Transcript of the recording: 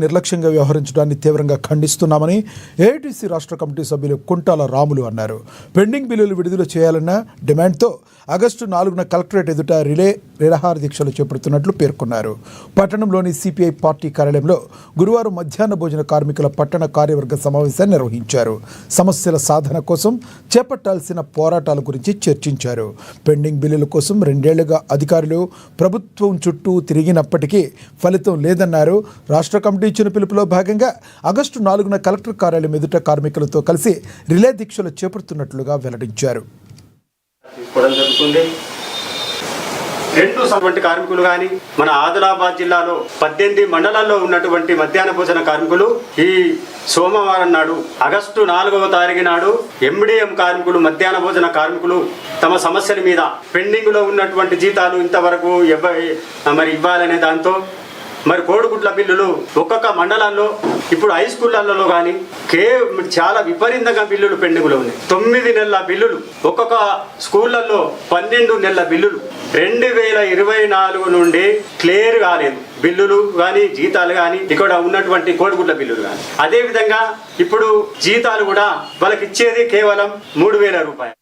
నిర్లక్ష్యంగా వ్యవహరించడాన్ని తీవ్రంగా ఖండిస్తున్నామని ఏఐటీసీ రాష్ట్ర కమిటీ సభ్యులు కుంటాల రాములు అన్నారు. పెండింగ్ బిల్లులు విడుదల చేయాలన్న డిమాండ్తో ఆగస్టు 4న కలెక్టరేట్ ఎదుట నిరాహార దీక్షలు చేపడుతున్నట్లు పేర్కొన్నారు. పట్టణంలోని సిపిఐ పార్టీ కార్యాలయంలో గురువారం మధ్యాహ్న భోజన కార్మికుల పట్టణ కార్యవర్గ సమావేశాన్ని నిర్వహించారు. సమస్యల సాధన కోసం చేపట్టాల్సిన పోరాటాల గురించి చర్చించారు. పెండింగ్ బిల్లుల కోసం 2 ఏళ్లుగా అధికారులు ప్రభుత్వం చుట్టూ తిరిగినప్పటికీ ఫలితం లేదన్నారు. రాష్ట్ర కమిటీ ఇచ్చిన పిలుపులో భాగంగా ఆగస్టు 4న కలెక్టర్ కార్యాలయం ఎదుట కార్మికులతో కలిసి రిలే దీక్షలు చేపడుతున్నట్లుగా వెల్లడించారు. కార్మికులు కానీ మన ఆదిలాబాద్ జిల్లాలో 18 మండలాల్లో ఉన్నటువంటి మధ్యాహ్న భోజన కార్మికులు ఈ సోమవారం నాడు ఆగస్టు 4వ తారీఖు నాడు ఎండిఎం కార్మికులు మధ్యాహ్న భోజన కార్మికులు తమ సమస్యల మీద పెండింగ్ లో ఉన్నటువంటి జీతాలు ఇంతవరకు ఇవ్వాలనే దాంతో మరి కోడిగుడ్ల బిల్లులు ఒక్కొక్క మండలాల్లో ఇప్పుడు హై స్కూళ్ళలో కానీ చాలా విపరీతంగా బిల్లులు పెండింగ్లో ఉన్నాయి. 9 నెలల బిల్లులు, ఒక్కొక్క స్కూళ్ళల్లో 12 నెలల బిల్లులు 2024 నుండి క్లియర్ కాలేదు. బిల్లులు కానీ జీతాలు కానీ ఇక్కడ ఉన్నటువంటి కోడిగుడ్ల బిల్లులు కానీ అదేవిధంగా ఇప్పుడు జీతాలు కూడా వాళ్ళకి ఇచ్చేది కేవలం 3,000 రూపాయలు.